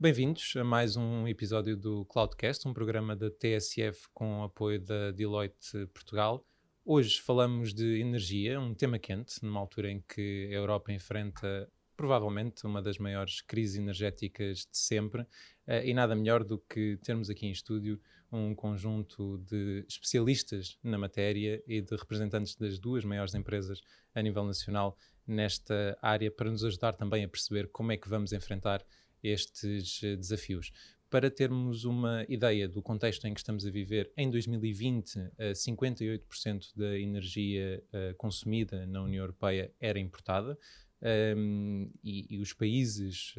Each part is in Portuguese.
Bem-vindos a mais um episódio do Cloudcast, um programa da TSF com apoio da Deloitte Portugal. Hoje falamos de energia, um tema quente, numa altura em que a Europa enfrenta provavelmente uma das maiores crises energéticas de sempre, e nada melhor do que termos aqui em estúdio um conjunto de especialistas na matéria e de representantes das duas maiores empresas a nível nacional nesta área para nos ajudar também a perceber como é que vamos enfrentar estes desafios. Para termos uma ideia do contexto em que estamos a viver, em 2020, 58% da energia consumida na União Europeia era importada, e os países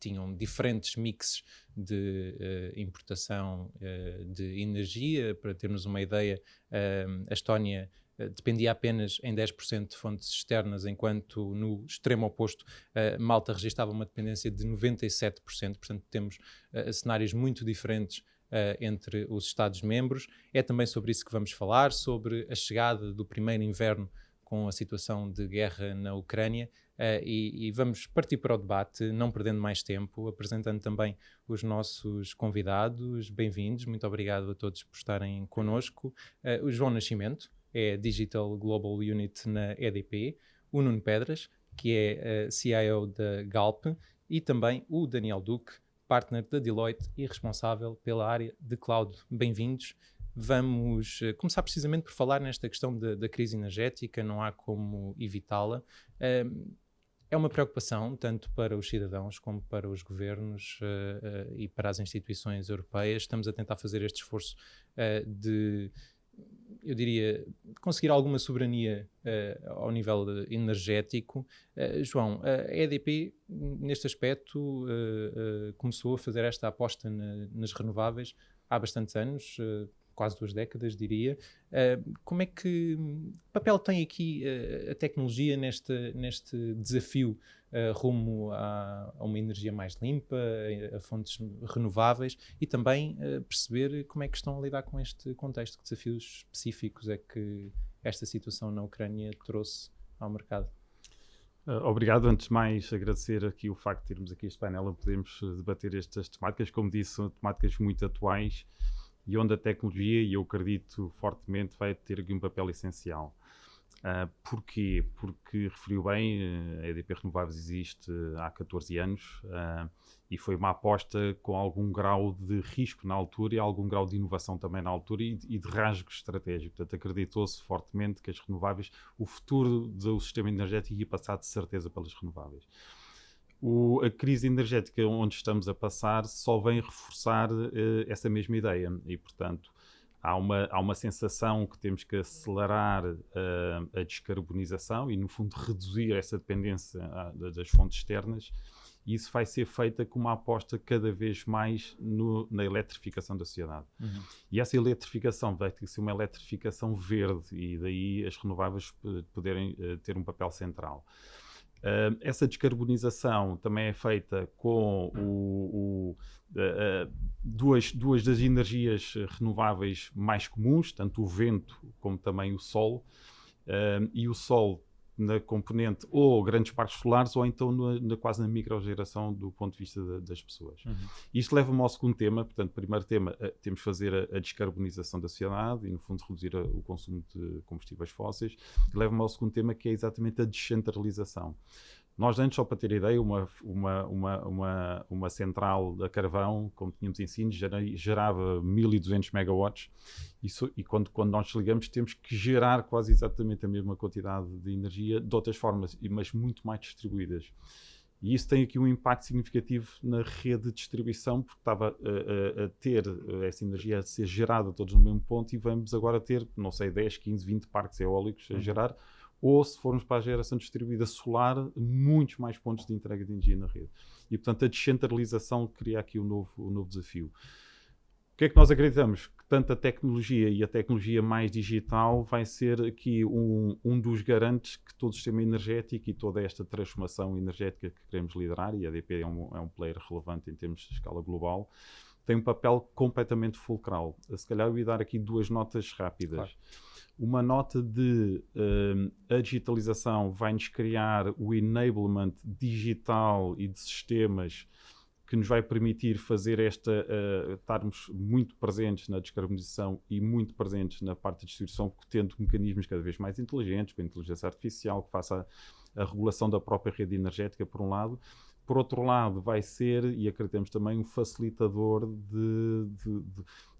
tinham diferentes mixes de importação de energia. Para termos uma ideia, a Estónia dependia apenas em 10% de fontes externas, enquanto no extremo oposto Malta registava uma dependência de 97%. Portanto, temos cenários muito diferentes entre os Estados-membros. É também sobre isso que vamos falar, sobre a chegada do primeiro inverno com a situação de guerra na Ucrânia, e vamos partir para o debate, não perdendo mais tempo, apresentando também os nossos convidados. Bem-vindos, muito obrigado a todos por estarem connosco. O João Nascimento é Digital Global Unit na EDP, o Nuno Pedras, que é CIO da Galp, e também o Daniel Duque, partner da Deloitte e responsável pela área de cloud. Bem-vindos. Vamos começar precisamente por falar nesta questão da crise energética, não há como evitá-la. É uma preocupação tanto para os cidadãos como para os governos e para as instituições europeias. Estamos a tentar fazer este esforço de, eu diria, conseguir alguma soberania ao nível energético. João, a EDP, neste aspecto, começou a fazer esta aposta nas renováveis há bastantes anos, quase 2 décadas, diria. Como é que papel tem aqui a tecnologia neste desafio rumo a uma energia mais limpa, a fontes renováveis, e também perceber como é que estão a lidar com este contexto? Que desafios específicos é que esta situação na Ucrânia trouxe ao mercado? Obrigado. Antes de mais, agradecer aqui o facto de termos aqui este painel e podermos debater estas temáticas. Como disse, são temáticas muito atuais e onde a tecnologia, e eu acredito fortemente, vai ter aqui um papel essencial. Porquê? Porque, referiu bem, a EDP Renováveis existe há 14 anos e foi uma aposta com algum grau de risco na altura e algum grau de inovação também na altura e de rasgo estratégico. Portanto, acreditou-se fortemente que as renováveis, o futuro do sistema energético ia passar de certeza pelas renováveis. A crise energética onde estamos a passar só vem reforçar essa mesma ideia e, portanto, há uma sensação que temos que acelerar a descarbonização e, no fundo, reduzir essa dependência das fontes externas, e isso vai ser feita com uma aposta cada vez mais na eletrificação da sociedade. Uhum. E essa eletrificação vai ter que ser uma eletrificação verde, e daí as renováveis poderem ter um papel central. Essa descarbonização também é feita com duas das energias renováveis mais comuns, tanto o vento como também o sol, e o sol na componente ou grandes parques solares ou então quase na microgeração do ponto de vista das pessoas. Uhum. Isto leva-me ao segundo tema. Portanto, primeiro tema, temos de fazer a descarbonização da sociedade e, no fundo, reduzir o consumo de combustíveis fósseis. Leva-me ao segundo tema, que é exatamente a descentralização. Nós antes, só para ter ideia, uma central a carvão, como tínhamos em Sines, gerava 1200 megawatts, e quando nós desligamos temos que gerar quase exatamente a mesma quantidade de energia de outras formas, mas muito mais distribuídas. E isso tem aqui um impacto significativo na rede de distribuição, porque estava a ter essa energia a ser gerada todos no mesmo ponto, e vamos agora ter, não sei, 10, 15, 20 parques eólicos a gerar, ou, se formos para a geração distribuída solar, muitos mais pontos de entrega de energia na rede. E, portanto, a descentralização cria aqui um novo desafio. O que é que nós acreditamos? Que tanto a tecnologia e a tecnologia mais digital vai ser aqui um dos garantes que todo o sistema energético e toda esta transformação energética que queremos liderar, e a EDP é um player relevante em termos de escala global, tem um papel completamente fulcral. Se calhar eu ia dar aqui duas notas rápidas. Claro. Uma nota de a digitalização vai-nos criar o enablement digital e de sistemas que nos vai permitir fazer estarmos muito presentes na descarbonização e muito presentes na parte de distribuição, tendo mecanismos cada vez mais inteligentes, com a inteligência artificial, que faça a regulação da própria rede energética, por um lado. Por outro lado, vai ser, e acreditamos também, um facilitador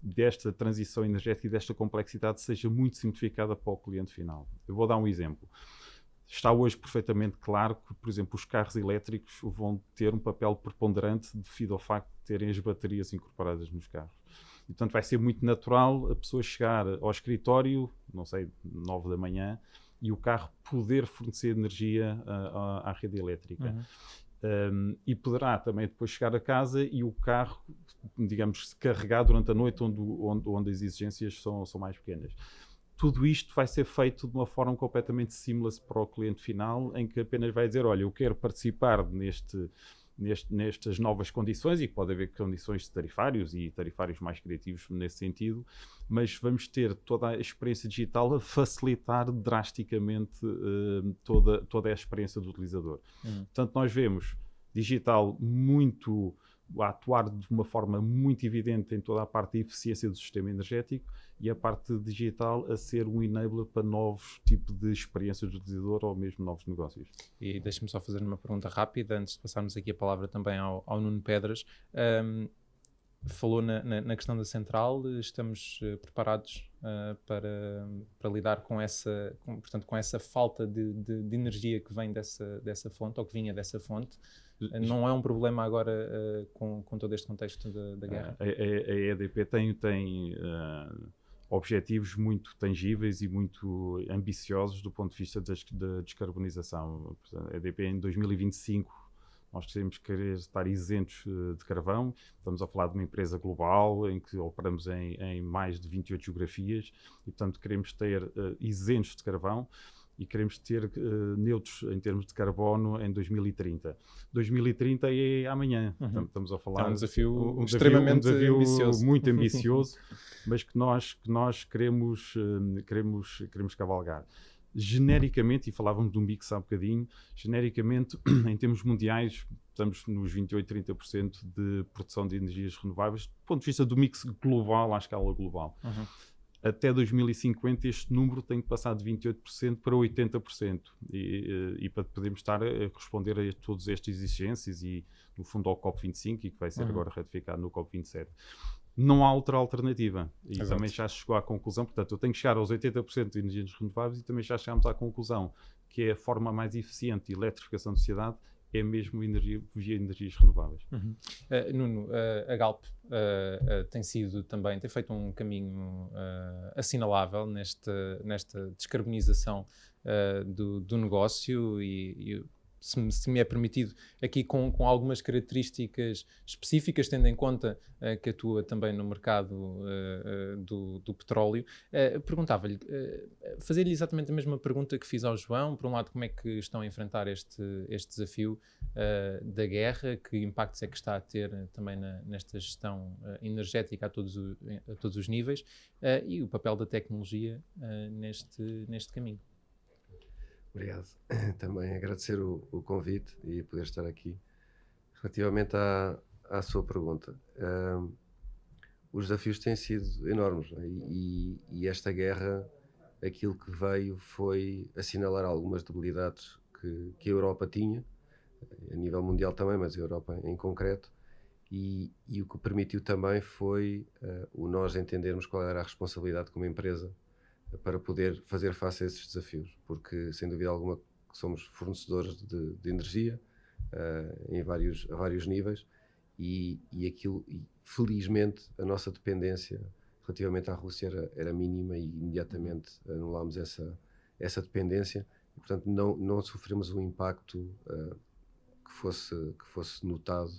desta transição energética e desta complexidade seja muito simplificada para o cliente final. Eu vou dar um exemplo. Está hoje perfeitamente claro que, por exemplo, os carros elétricos vão ter um papel preponderante devido ao facto de terem as baterias incorporadas nos carros. E, portanto, vai ser muito natural a pessoa chegar ao escritório, não sei, 9 da manhã, e o carro poder fornecer energia à rede elétrica. E poderá também depois chegar a casa e o carro, digamos, se carregar durante a noite onde as exigências são mais pequenas. Tudo isto vai ser feito de uma forma completamente seamless para o cliente final, em que apenas vai dizer, olha, eu quero participar nestas novas condições, e pode haver condições de tarifários e tarifários mais criativos nesse sentido, mas vamos ter toda a experiência digital a facilitar drasticamente toda a experiência do utilizador. Portanto, nós vemos digital a atuar de uma forma muito evidente em toda a parte de eficiência do sistema energético, e a parte digital a ser um enabler para novos tipos de experiências do utilizador ou mesmo novos negócios. E deixa-me só fazer uma pergunta rápida, antes de passarmos aqui a palavra também ao Nuno Pedras. Falou na questão da central, estamos preparados para lidar com essa falta de energia que vem dessa fonte, ou que vinha dessa fonte. Não é um problema agora com todo este contexto da guerra? A EDP tem objetivos muito tangíveis e muito ambiciosos do ponto de vista da descarbonização. A EDP em 2025 nós querer estar isentos de carvão. Estamos a falar de uma empresa global em que operamos em mais de 28 geografias e, portanto, queremos ter isentos de carvão e queremos ter neutros em termos de carbono em 2030. 2030 é amanhã. Portanto, estamos a falar é um desafio extremamente ambicioso. Muito ambicioso, mas que nós queremos cavalgar. Genericamente, e falávamos de um mix há um bocadinho, genericamente, em termos mundiais, estamos nos 28-30% de produção de energias renováveis, do ponto de vista do mix global, à escala global. Até 2050 este número tem que passar de 28% para 80%. E para podermos estar a responder a todas estas exigências e, no fundo, ao COP25, e que vai ser agora ratificado no COP27. Não há outra alternativa. E Exato. Também já chegou à conclusão, portanto, eu tenho que chegar aos 80% de energias renováveis, e também já chegámos à conclusão que é a forma mais eficiente de eletrificação da sociedade é mesmo via energias renováveis. Nuno, a Galp tem feito um caminho assinalável nesta descarbonização do negócio e se me é permitido, aqui com algumas características específicas, tendo em conta que atua também no mercado do petróleo. Perguntava-lhe, fazer-lhe exatamente a mesma pergunta que fiz ao João. Por um lado, como é que estão a enfrentar este desafio da guerra? Que impactos é que está a ter também nesta gestão energética a todos os níveis? E o papel da tecnologia neste caminho. Obrigado. Também agradecer o convite e poder estar aqui. Relativamente à sua pergunta, os desafios têm sido enormes, não é? E esta guerra, aquilo que veio foi assinalar algumas debilidades que a Europa tinha, a nível mundial também, mas a Europa em concreto, e o que permitiu também foi o nós entendermos qual era a responsabilidade como empresa para poder fazer face a esses desafios, porque sem dúvida alguma somos fornecedores de energia a vários níveis e felizmente a nossa dependência relativamente à Rússia era mínima e imediatamente anulámos essa dependência e, portanto, não sofremos um impacto que fosse notado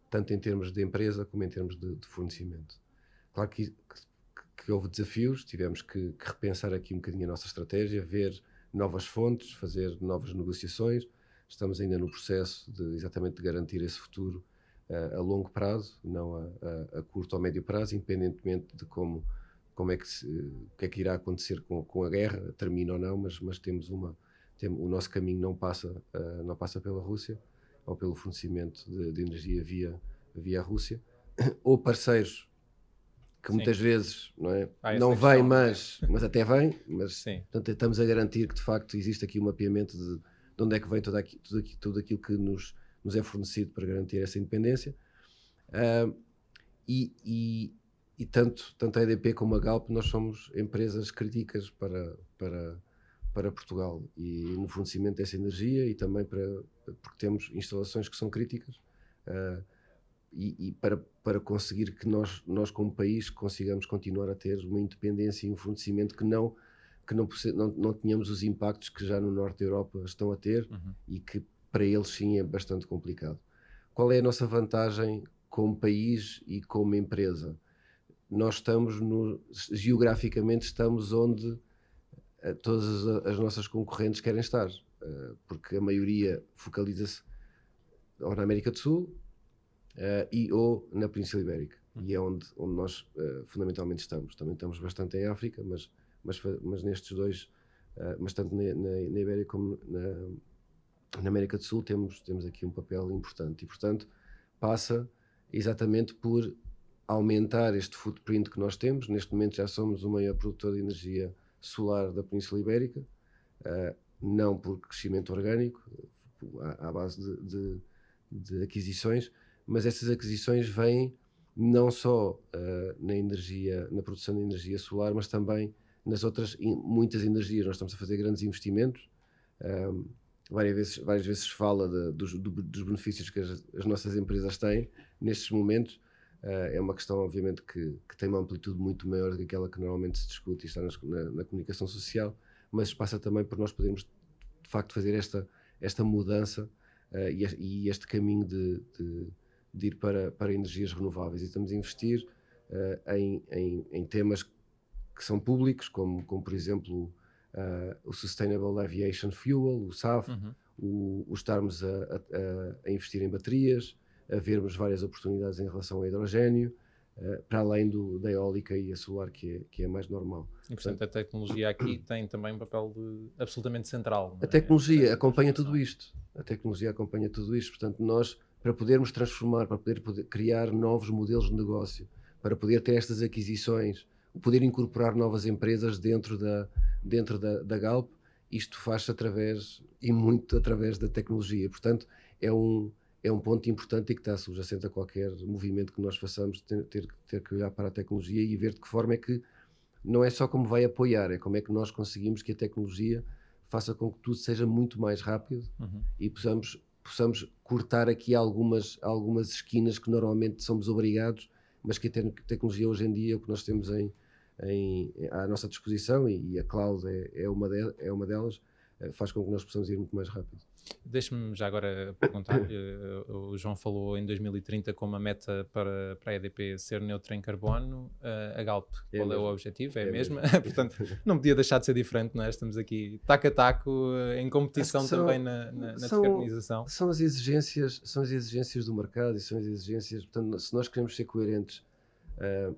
tanto em termos de empresa como em termos de fornecimento. Claro que houve desafios, tivemos que repensar aqui um bocadinho a nossa estratégia, ver novas fontes, fazer novas negociações. Estamos ainda no processo exatamente de garantir esse futuro a longo prazo, não a curto ou médio prazo, independentemente de como é que o que é que irá acontecer com a guerra, termina ou não, mas temos o nosso caminho não passa pela Rússia ou pelo fornecimento de energia via via a Rússia, ou parceiros que Sim. muitas vezes não é? Essa Não questão, vêm, não é? mas até vêm, mas Sim. portanto, estamos a garantir que de facto existe aqui um mapeamento de onde é que vem tudo aquilo que nos é fornecido para garantir essa independência. E tanto a EDP como a Galp, nós somos empresas críticas para Portugal e no fornecimento dessa energia, e também porque temos instalações que são críticas, e para conseguir que nós como país consigamos continuar a ter uma independência e um fornecimento que não tenhamos os impactos que já no norte da Europa estão a ter, e que para eles sim é bastante complicado. Qual é a nossa vantagem como país e como empresa? Nós estamos geograficamente estamos onde todas as nossas concorrentes querem estar, porque a maioria focaliza-se ou na América do Sul ou na Península Ibérica, e é onde nós fundamentalmente estamos. Também estamos bastante em África, mas nestes dois, mas tanto na Ibéria como na América do Sul temos aqui um papel importante, e portanto passa exatamente por aumentar este footprint que nós temos. Neste momento já somos o maior produtor de energia solar da Península Ibérica, não por crescimento orgânico, à base de aquisições, mas essas aquisições vêm não só na produção de energia solar, mas também nas outras muitas energias. Nós estamos a fazer grandes investimentos. Várias vezes se fala dos benefícios que as nossas empresas têm nestes momentos. É uma questão, obviamente, que tem uma amplitude muito maior do que aquela que normalmente se discute e está na comunicação social, mas passa também por nós podermos, de facto, fazer esta mudança e este caminho de ir para energias renováveis. E estamos a investir em temas que são públicos, como por exemplo, o Sustainable Aviation Fuel, o SAF, o estarmos a investir em baterias, a vermos várias oportunidades em relação ao hidrogénio, para além da eólica e a solar, que é mais normal. E portanto a tecnologia aqui tem também um papel absolutamente central. A tecnologia acompanha tudo isto. A tecnologia acompanha tudo isto. Portanto, nós, para podermos transformar, para poder criar novos modelos de negócio, para poder ter estas aquisições, poder incorporar novas empresas dentro da Galp, isto faz-se muito através da tecnologia. Portanto, é um ponto importante e que está subjacente a qualquer movimento que nós façamos, ter que olhar para a tecnologia e ver de que forma é que não é só como vai apoiar, é como é que nós conseguimos que a tecnologia faça com que tudo seja muito mais rápido e possamos cortar aqui algumas esquinas que normalmente somos obrigados, mas que a tecnologia hoje em dia, o que nós temos à nossa disposição, e a cloud é uma delas, faz com que nós possamos ir muito mais rápido. Deixe-me já agora perguntar, o João falou em 2030 como a meta para a EDP ser neutra em carbono. A Galp, qual é o objetivo? É a mesma? Portanto, não podia deixar de ser diferente, não é? Estamos aqui taco a taco em competição também na descarbonização. São as exigências do mercado e são as exigências, portanto, se nós queremos ser coerentes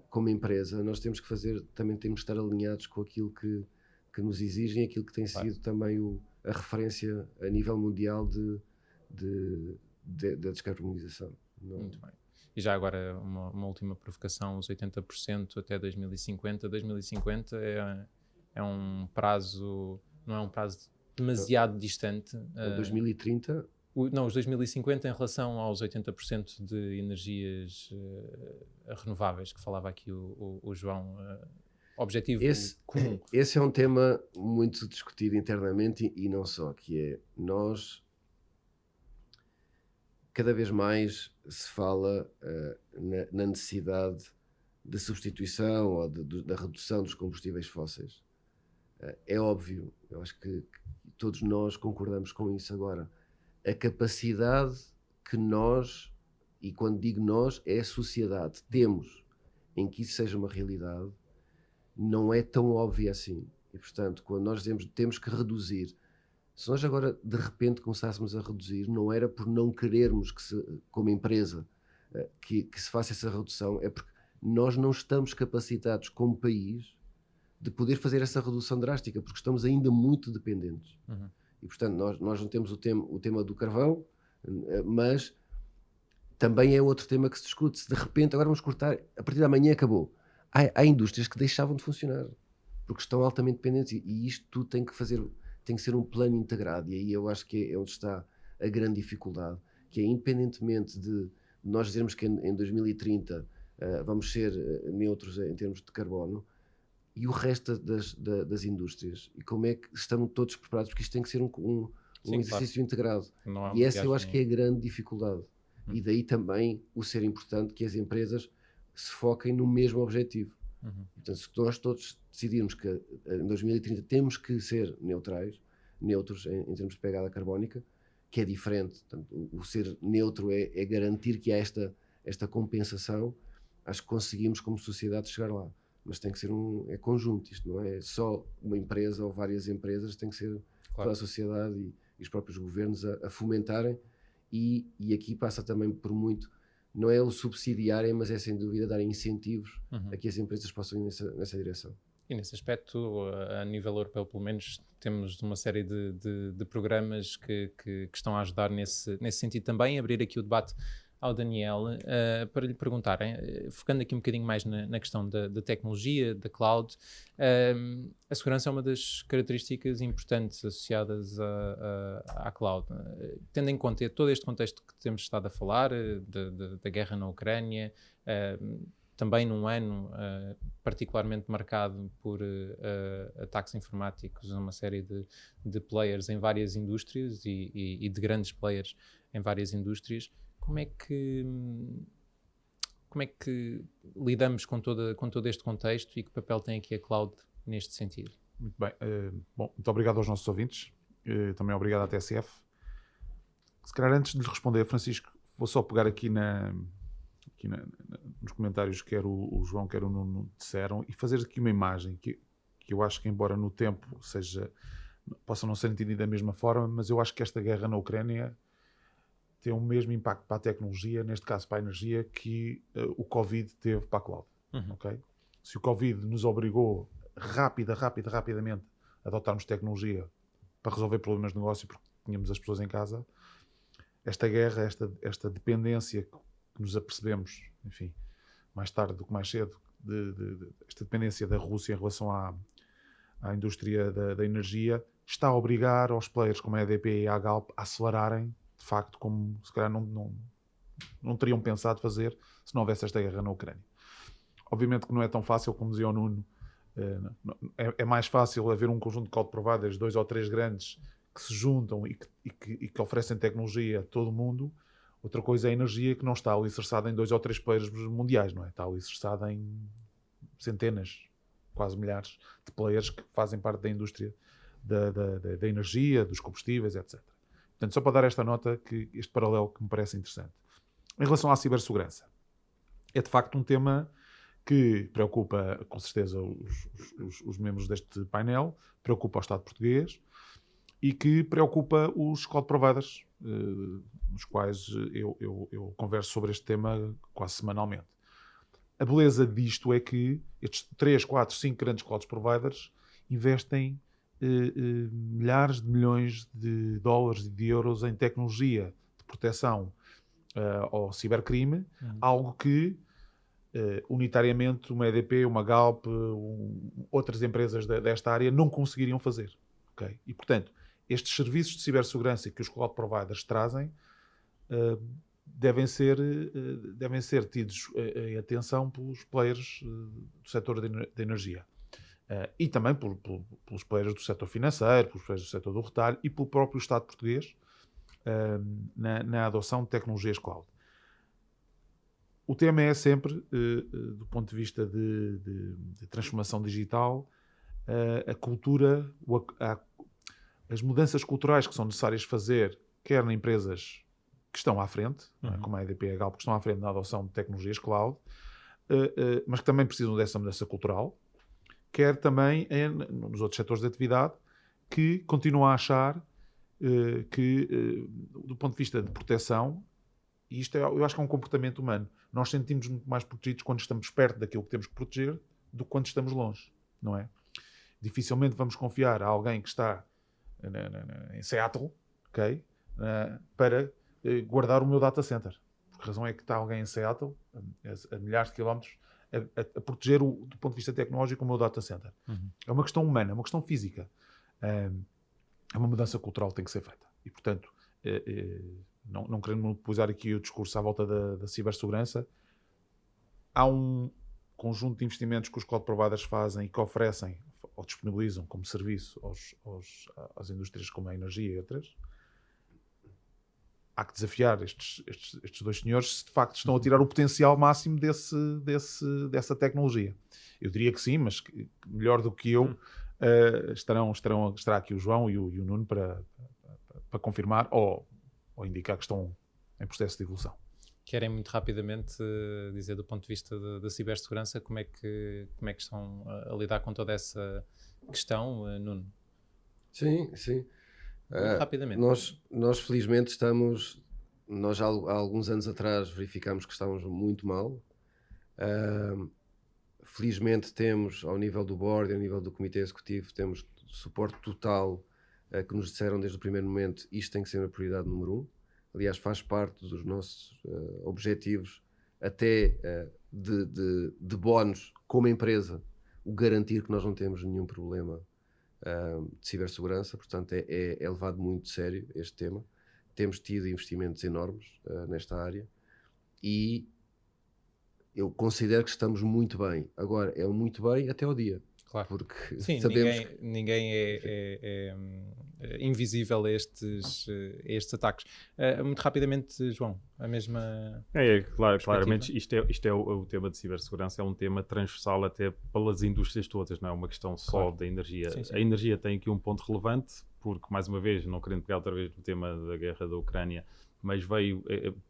como empresa, nós temos que estar alinhados com aquilo que nos exigem, aquilo que tem sido também a referência a nível mundial da descarbonização. Muito bem. E já agora uma última provocação, os 80% até 2050. 2050 é um prazo, não é um prazo demasiado distante. 2030? Não, os 2050 em relação aos 80% de energias renováveis que falava aqui o João. Objetivo comum. Esse é um tema muito discutido internamente e não só, que é nós cada vez mais se fala na necessidade de substituição ou da redução dos combustíveis fósseis. É óbvio, eu acho que todos nós concordamos com isso. Agora, a capacidade que nós, e quando digo nós, é a sociedade, temos em que isso seja uma realidade, não é tão óbvio assim. E, portanto, quando nós dizemos que temos que reduzir, se nós agora de repente começássemos a reduzir, não era por não querermos como empresa que se faça essa redução, é porque nós não estamos capacitados como país de poder fazer essa redução drástica, porque estamos ainda muito dependentes. E, portanto, nós não temos o tema do carvão, mas também é outro tema que se discute. Se de repente agora vamos cortar, a partir da manhã acabou. Há indústrias que deixavam de funcionar porque estão altamente dependentes e isto tudo tem que ser um plano integrado, e aí eu acho que é onde está a grande dificuldade, que é independentemente de nós dizermos que em 2030 vamos ser neutros em termos de carbono, e o resto das indústrias, e como é que estão todos preparados, porque isto tem que ser um exercício integrado, e essa eu acho que é a grande dificuldade, e daí também o ser importante que as empresas se foquem no mesmo objetivo. Portanto, se nós todos decidirmos que em 2030 temos que ser neutros em termos de pegada carbónica, que é diferente. Portanto, o ser neutro é garantir que há esta compensação. Acho que conseguimos como sociedade chegar lá, mas tem que ser é conjunto, isto não é só uma empresa ou várias empresas, tem que ser toda a sociedade e os próprios governos a fomentarem, e aqui passa também por muito, não é o subsidiarem, mas é sem dúvida dar incentivos a que as empresas possam ir nessa direção. E nesse aspecto, a nível europeu, pelo menos, temos uma série de programas que estão a ajudar nesse sentido também. Abrir aqui o debate ao Daniel, para lhe perguntarem, focando aqui um bocadinho mais na questão da tecnologia, da cloud, a segurança é uma das características importantes associadas à cloud. Tendo em conta todo este contexto que temos estado a falar, da guerra na Ucrânia, também num ano particularmente marcado por ataques informáticos a uma série de players em várias indústrias e de grandes players em várias indústrias, como é que lidamos com todo este contexto e que papel tem aqui a cloud neste sentido? Muito bem. Bom, muito obrigado aos nossos ouvintes. Também obrigado à TSF. Se calhar antes de lhe responder, Francisco, vou só pegar aqui nos comentários que quer o João, quer o Nuno disseram, e fazer aqui uma imagem que eu acho que, embora no tempo possa não ser entendida da mesma forma, mas eu acho que esta guerra na Ucrânia tem o mesmo impacto para a tecnologia, neste caso para a energia, que o Covid teve para a cloud. Okay? Se o Covid nos obrigou rapidamente a adotarmos tecnologia para resolver problemas de negócio porque tínhamos as pessoas em casa, esta guerra, esta dependência que nos apercebemos, enfim, mais tarde do que mais cedo, esta dependência da Rússia em relação à indústria da energia, está a obrigar aos players como a EDP e a Galp a acelerarem, de facto, como se calhar não teriam pensado fazer se não houvesse esta guerra na Ucrânia. Obviamente que não é tão fácil, como dizia o Nuno, é mais fácil haver um conjunto de cloud providers, 2 ou 3 grandes, que se juntam e que oferecem tecnologia a todo o mundo. Outra coisa é a energia, que não está alicerçada em 2 ou 3 players mundiais, não é? Está alicerçada em centenas, quase milhares de players que fazem parte da indústria da energia, dos combustíveis, etc. Portanto, só para dar esta nota, que este paralelo que me parece interessante. Em relação à cibersegurança, é de facto um tema que preocupa, com certeza, os membros deste painel, preocupa o Estado português e que preocupa os cloud providers, nos quais eu converso sobre este tema quase semanalmente. A beleza disto é que estes 3, 4, 5 grandes cloud providers investem milhares de milhões de dólares e de euros em tecnologia de proteção ao cibercrime, algo que unitariamente uma EDP, uma Galp, outras empresas desta área não conseguiriam fazer. Okay? E, portanto, estes serviços de cibersegurança que os cloud providers trazem devem ser tidos em atenção pelos players do setor da energia. E também pelos players do setor financeiro, pelos players do setor do retalho e pelo próprio Estado português na adoção de tecnologias cloud. O tema é sempre, do ponto de vista de transformação digital, a cultura, as mudanças culturais que são necessárias fazer, quer em empresas que estão à frente, como a EDP e a Galp, que estão à frente na adoção de tecnologias cloud, mas que também precisam dessa mudança cultural, quer também nos outros setores de atividade, que continuam a achar que, do ponto de vista de proteção, e isto eu acho que é um comportamento humano, nós sentimos muito mais protegidos quando estamos perto daquilo que temos que proteger do que quando estamos longe, não é? Dificilmente vamos confiar a alguém que está em Seattle, okay, para guardar o meu data center. Porque a razão é que está alguém em Seattle, a milhares de quilómetros, a proteger do ponto de vista tecnológico o meu data center. É uma questão humana, é uma questão física. É uma mudança cultural que tem que ser feita. E, portanto, não querendo monopolizar aqui o discurso à volta da cibersegurança, há um conjunto de investimentos que os cloud providers fazem e que oferecem ou disponibilizam como serviço às indústrias como a energia e outras. Há que desafiar estes dois senhores se de facto estão a tirar o potencial máximo dessa tecnologia. Eu diria que sim, mas melhor do que eu estará aqui o João e o Nuno para confirmar ou indicar que estão em processo de evolução. Querem muito rapidamente dizer do ponto de vista da cibersegurança como é que estão a lidar com toda essa questão, Nuno? Sim. Rapidamente. Nós felizmente nós já há alguns anos atrás verificámos que estávamos muito mal. Felizmente temos, ao nível do board e ao nível do comitê executivo, temos suporte total, que nos disseram desde o primeiro momento, isto tem que ser a prioridade número 1. Aliás, faz parte dos nossos objetivos, até de bónus como empresa, o garantir que nós não temos nenhum problema de cibersegurança. Portanto, é levado muito a sério este tema. Temos tido investimentos enormes nesta área e eu considero que estamos muito bem. Agora, é muito bem até ao dia. Claro. Porque sim, sabemos ninguém é invisível a estes ataques. Muito rapidamente, João, a mesma... Claramente, isto é o tema de cibersegurança, é um tema transversal até pelas indústrias todas, não é uma questão só da energia. Sim. A energia tem aqui um ponto relevante, porque, mais uma vez, não querendo pegar outra vez no tema da guerra da Ucrânia, mas veio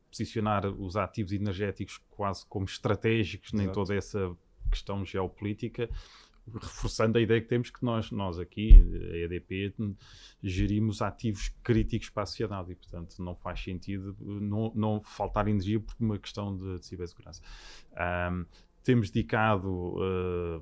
posicionar os ativos energéticos quase como estratégicos em toda essa questão geopolítica, reforçando a ideia que temos que nós aqui, a EDP, gerimos ativos críticos para a sociedade e, portanto, não faz sentido não faltar energia por uma questão de cibersegurança. Temos dedicado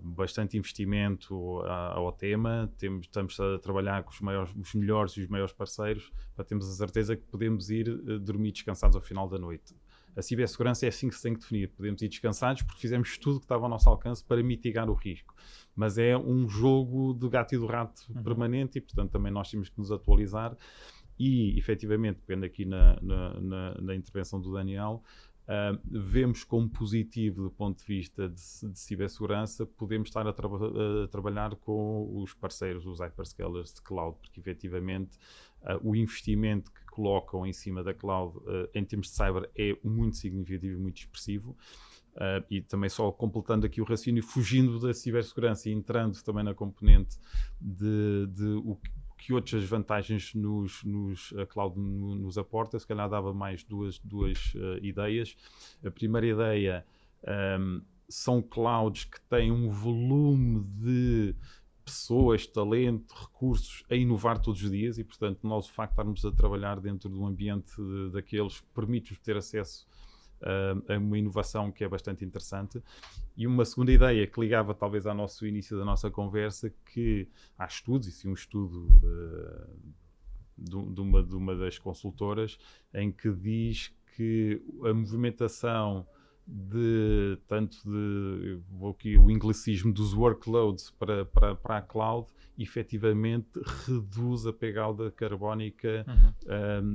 bastante investimento ao tema, estamos a trabalhar com os melhores e os maiores parceiros para termos a certeza que podemos ir dormir descansados ao final da noite. A cibersegurança é assim que se tem que definir. Podemos ir descansados porque fizemos tudo que estava ao nosso alcance para mitigar o risco. Mas é um jogo do gato e do rato permanente e, portanto, também nós temos que nos atualizar e, efetivamente, depende aqui na intervenção do Daniel, vemos como positivo do ponto de vista de cibersegurança, podemos estar a trabalhar com os parceiros, os hyperscalers de cloud, porque, efetivamente, o investimento que colocam em cima da cloud em termos de cyber é muito significativo e muito expressivo. E também só completando aqui o raciocínio, fugindo da cibersegurança e entrando também na componente de que outras vantagens a cloud nos aporta. Se calhar dava mais duas ideias. A primeira ideia são clouds que têm um volume de pessoas, talento, recursos a inovar todos os dias e, portanto, nós o facto de estarmos a trabalhar dentro de um ambiente daqueles permite-nos ter acesso a uma inovação que é bastante interessante. E uma segunda ideia que ligava talvez ao início da nossa conversa, que há estudos, e sim um estudo de uma das consultoras, em que diz que a movimentação vou aqui o anglicismo dos workloads para a cloud, efetivamente reduz a pegada carbónica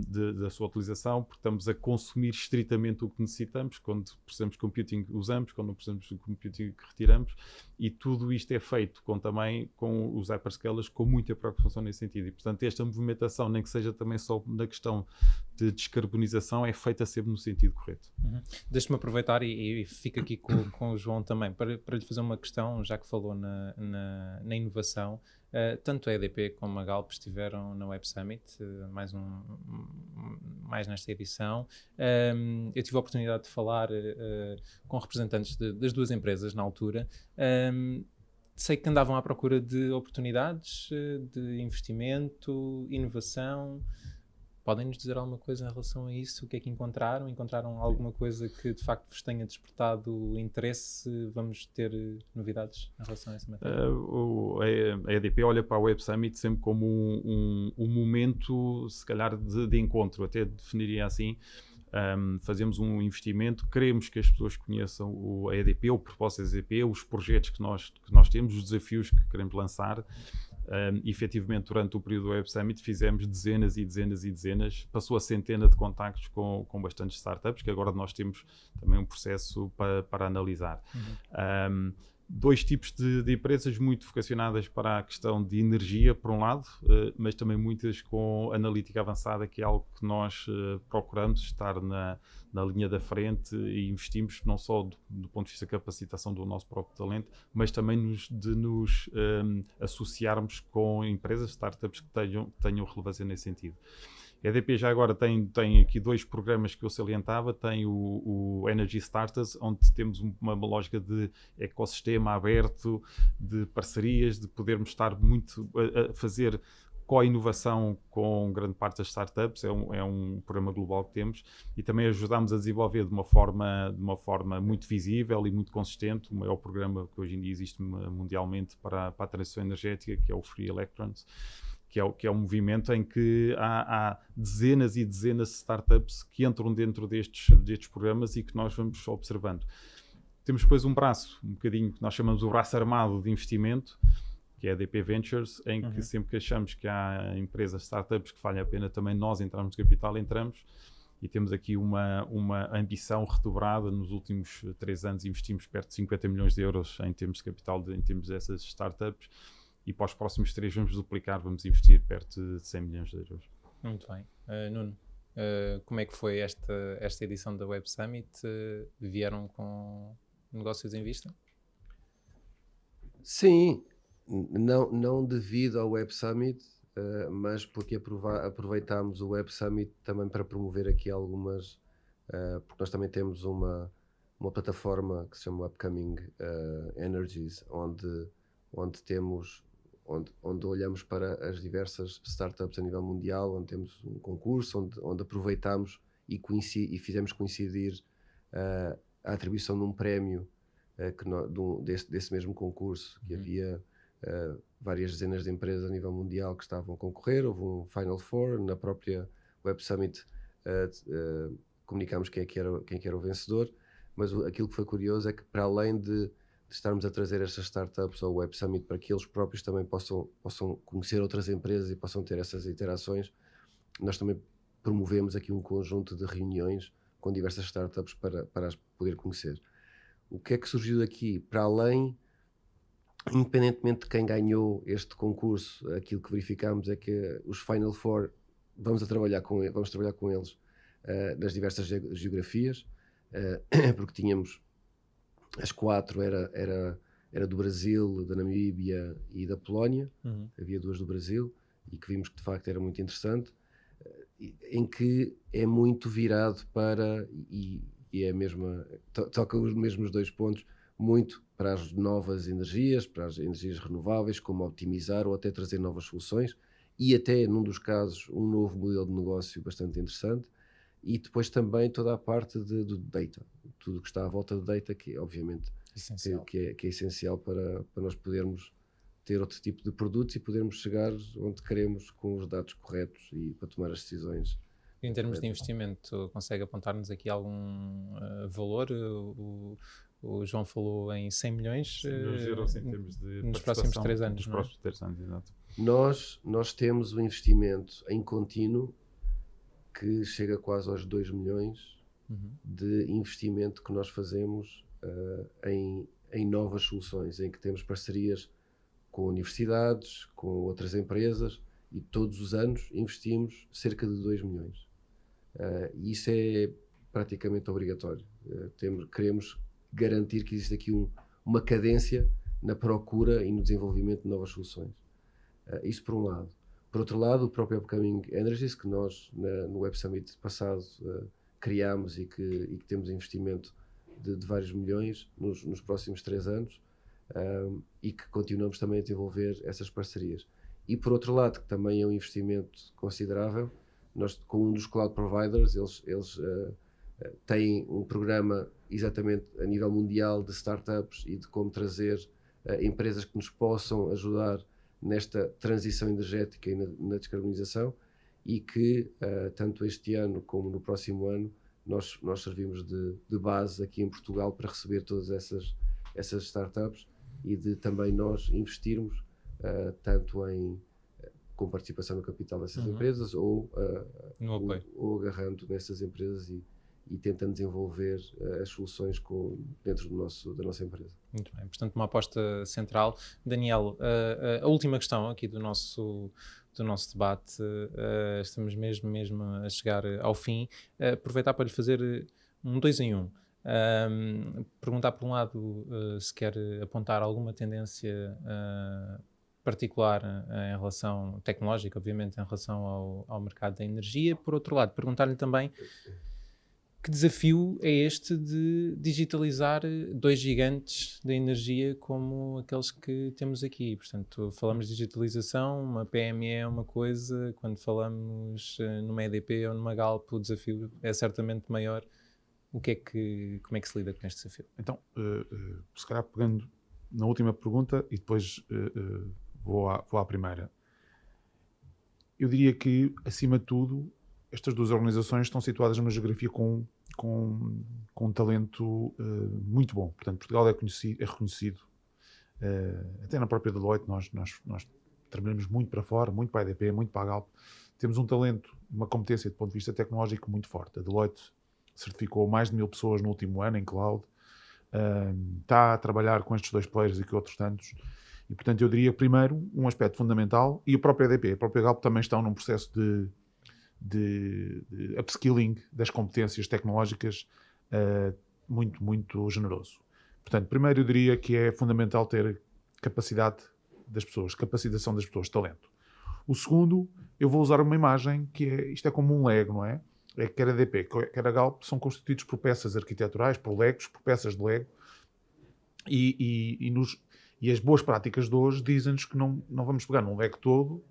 da sua utilização, porque estamos a consumir estritamente o que necessitamos. Quando precisamos de computing, usamos; quando não precisamos de computing, retiramos. E tudo isto é feito também com os hyperscalers, com muita preocupação nesse sentido. E, portanto, esta movimentação, nem que seja também só na questão de descarbonização, é feita sempre no sentido correto. Deixe-me aproveitar e fico aqui com o João também, para lhe fazer uma questão, já que falou na inovação. Tanto a EDP como a Galp estiveram na Web Summit, mais nesta edição. Eu tive a oportunidade de falar com representantes das duas empresas na altura. Sei que andavam à procura de oportunidades, de investimento, inovação. Podem-nos dizer alguma coisa em relação a isso? O que é que encontraram? Encontraram alguma coisa que de facto vos tenha despertado interesse? Vamos ter novidades em relação a essa matéria? A EDP olha para a Web Summit sempre como um momento, se calhar, de encontro, até definiria assim. fazemos um investimento, queremos que as pessoas conheçam a EDP, o propósito da EDP, os projetos que nós temos, os desafios que queremos lançar. E, efetivamente, durante o período do Web Summit fizemos dezenas e dezenas e dezenas, passou a centena de contactos com bastantes startups, que agora nós temos também um processo para analisar. Dois tipos de empresas muito vocacionadas para a questão de energia, por um lado, mas também muitas com analítica avançada, que é algo que nós procuramos estar na linha da frente e investimos não só do ponto de vista da capacitação do nosso próprio talento, mas também de nos associarmos com empresas, startups que tenham relevância nesse sentido. A EDP já agora tem aqui 2 programas que eu salientava. Tem o Energy Starters, onde temos uma lógica de ecossistema aberto, de parcerias, de podermos estar muito a fazer co-inovação com grande parte das startups. É um programa global que temos, e também ajudamos a desenvolver de uma forma muito visível e muito consistente o maior programa que hoje em dia existe mundialmente para a transição energética, que é o Free Electrons, que é um movimento em que há dezenas e dezenas de startups que entram dentro destes programas e que nós vamos observando. Temos depois um braço, um bocadinho, que nós chamamos o braço armado de investimento, que é a EDP Ventures, em que sempre que achamos que há empresas, startups, que vale a pena também nós entrarmos de capital, entramos, e temos aqui uma ambição redobrada. Nos últimos 3 anos investimos perto de 50 milhões de euros em termos de capital, em termos dessas startups, e para os próximos 3 vamos duplicar, vamos investir perto de 100 milhões de euros. Muito bem. Nuno, como é que foi esta edição da Web Summit? Vieram com negócios em vista? Sim, não devido ao Web Summit, mas porque aproveitámos o Web Summit também para promover aqui algumas, porque nós também temos uma plataforma que se chama Upcoming Energies, onde olhamos para as diversas startups a nível mundial, onde temos um concurso, onde aproveitamos e fizemos coincidir a atribuição de um prémio desse mesmo concurso, que havia várias dezenas de empresas a nível mundial que estavam a concorrer. Houve um Final Four. Na própria Web Summit comunicámos quem é que era o vencedor, mas aquilo que foi curioso é que, para além de estarmos a trazer estas startups ao Web Summit para que eles próprios também possam conhecer outras empresas e possam ter essas interações, nós também promovemos aqui um conjunto de reuniões com diversas startups para as poder conhecer. O que é que surgiu daqui? Para além, independentemente de quem ganhou este concurso, aquilo que verificámos é que os Final Four vamos trabalhar com eles nas diversas geografias, porque tínhamos as 4 era do Brasil, da Namíbia e da Polónia. Havia 2 do Brasil, e que vimos que de facto era muito interessante, em que é muito virado para, e é a mesma, toca os mesmos 2 pontos, muito para as novas energias, para as energias renováveis, como optimizar ou até trazer novas soluções, e até, num dos casos, um novo modelo de negócio bastante interessante. E depois também toda a parte do data, tudo que está à volta do data, que obviamente que é essencial para nós podermos ter outro tipo de produtos e podermos chegar onde queremos com os dados corretos e para tomar as decisões. Em termos de investimento, consegue apontar-nos aqui algum valor? O João falou em 100 milhões, 100 milhões de euros em termos de nos próximos 3 anos. Nos próximos 3 anos, exato. Nós temos um investimento em contínuo que chega quase aos 2 milhões de investimento que nós fazemos em novas soluções, em que temos parcerias com universidades, com outras empresas, e todos os anos investimos cerca de 2 milhões. E isso é praticamente obrigatório. Queremos garantir que existe aqui uma cadência na procura e no desenvolvimento de novas soluções. Isso por um lado. Por outro lado, o próprio Upcoming Energies, que nós no Web Summit passado criámos e que temos investimento de vários milhões nos próximos 3 anos, e que continuamos também a desenvolver essas parcerias. E por outro lado, que também é um investimento considerável, nós, com um dos cloud providers, eles têm um programa exatamente a nível mundial de startups e de como trazer empresas que nos possam ajudar nesta transição energética e na descarbonização, e que tanto este ano como no próximo ano nós servimos de base aqui em Portugal para receber todas essas startups e de também nós investirmos tanto com participação no capital dessas empresas ou agarrando nessas empresas e tentando desenvolver as soluções dentro da nossa empresa. Muito bem, portanto uma aposta central. Daniel, a última questão aqui do nosso debate, estamos mesmo a chegar ao fim. Aproveitar para lhe fazer um 2 em 1. Perguntar por um lado se quer apontar alguma tendência particular em relação tecnológica, obviamente em relação ao mercado da energia. Por outro lado, perguntar-lhe também que desafio é este de digitalizar 2 gigantes da energia como aqueles que temos aqui. Portanto, falamos de digitalização, uma PME é uma coisa, quando falamos numa EDP ou numa Galp, o desafio é certamente maior. Como é que se lida com este desafio? Então, se calhar pegando na última pergunta e depois vou à primeira. Eu diria que, acima de tudo, estas 2 organizações estão situadas numa geografia com um talento muito bom. Portanto, Portugal é reconhecido. Até na própria Deloitte nós trabalhamos muito para fora, muito para a EDP, muito para a Galp. Temos um talento, uma competência do ponto de vista tecnológico muito forte. A Deloitte certificou mais de 1000 pessoas no último ano em cloud. Está a trabalhar com estes 2 players e com outros tantos. E, portanto, eu diria, primeiro, um aspecto fundamental, e a própria EDP, a própria Galp também estão num processo de upskilling das competências tecnológicas muito, muito generoso. Portanto, primeiro eu diria que é fundamental ter capacidade das pessoas, capacitação das pessoas, talento. O segundo, eu vou usar uma imagem que isto é como um Lego, não é? É que quer a EDP, quer a Galp, são constituídos por peças arquiteturais, por Legos, por peças de Lego, e as boas práticas de hoje dizem-nos que não vamos pegar num Lego todo,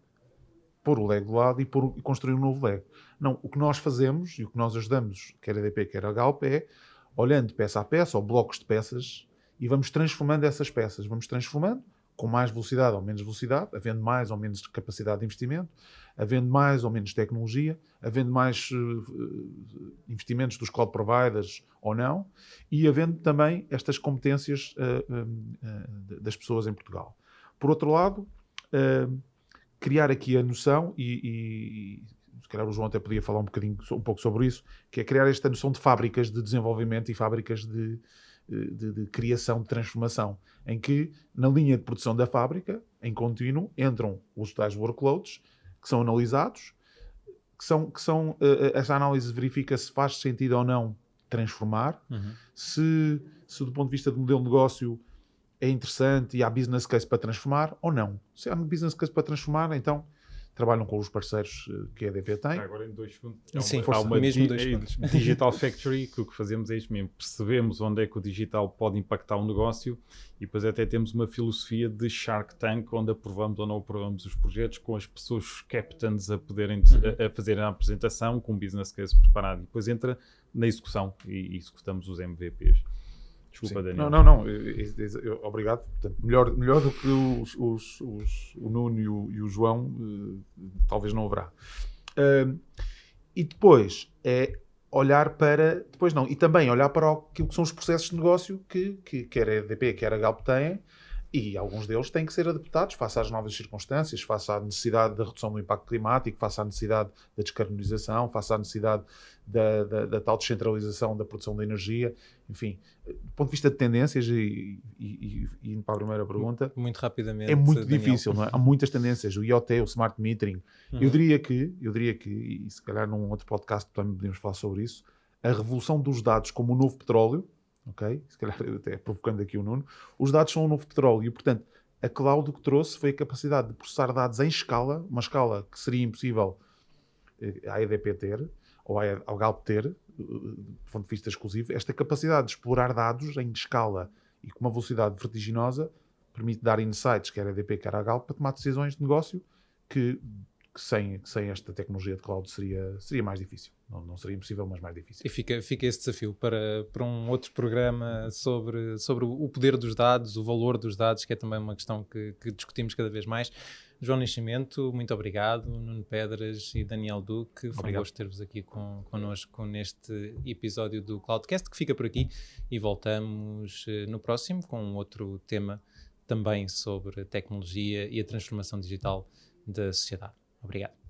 pôr o Lego de lado e construir um novo Lego. Não, o que nós fazemos e o que nós ajudamos, quer a EDP, quer a Galp, é olhando peça a peça, ou blocos de peças, e vamos transformando essas peças. Vamos transformando com mais velocidade ou menos velocidade, havendo mais ou menos capacidade de investimento, havendo mais ou menos tecnologia, havendo mais investimentos dos cloud providers ou não, e havendo também estas competências das pessoas em Portugal. Por outro lado, criar aqui a noção, e se calhar o João até podia falar um pouco sobre isso, que é criar esta noção de fábricas de desenvolvimento e fábricas de criação, de transformação, em que na linha de produção da fábrica, em contínuo, entram os tais workloads que são analisados, essa análise verifica se faz sentido ou não transformar, se do ponto de vista do modelo de negócio é interessante e há business case para transformar ou não. Se há business case para transformar, então trabalham com os parceiros que a EDP tem. Agora em 2 segundos. Há uma mesmo Digital Factory, que o que fazemos é isto mesmo. Percebemos onde é que o digital pode impactar o negócio e depois até temos uma filosofia de Shark Tank, onde aprovamos ou não aprovamos os projetos, com as pessoas, os captains, a poderem a fazerem a apresentação, com o business case preparado. E depois entra na execução e executamos os MVPs. Desculpa, Daniel. Não. Obrigado. Portanto, melhor do que o Nuno e o João, talvez não haverá. E depois é olhar para... Depois não. E também olhar para aquilo que são os processos de negócio que quer a EDP, quer a Galp têm, e alguns deles têm que ser adaptados face às novas circunstâncias, face à necessidade da redução do impacto climático, face à necessidade da descarbonização, face à necessidade da tal descentralização da produção de energia, enfim, do ponto de vista de tendências, e indo para a primeira pergunta, muito rapidamente, é muito Daniel. difícil, não é? Há muitas tendências, o IoT, o Smart Metering. Eu diria que, e se calhar num outro podcast também podemos falar sobre isso, a revolução dos dados como o novo petróleo, ok? Se calhar até provocando aqui o Nuno, os dados são o novo petróleo e, portanto, a cloud o que trouxe foi a capacidade de processar dados em escala, uma escala que seria impossível à EDP ter, ou ao Galp ter, do ponto de vista exclusivo. Esta capacidade de explorar dados em escala e com uma velocidade vertiginosa permite dar insights, quer a EDP, quer a Galp, para tomar decisões de negócio que sem esta tecnologia de cloud seria mais difícil. Não seria impossível, mas mais difícil. E fica esse desafio para um outro programa sobre o poder dos dados, o valor dos dados, que é também uma questão que discutimos cada vez mais. João Nascimento, muito obrigado. Nuno Pedras e Daniel Duque, foi um Obrigado. gosto ter-vos aqui connosco neste episódio do Cloudcast, que fica por aqui, e voltamos no próximo com um outro tema também sobre tecnologia e a transformação digital da sociedade. Obrigado.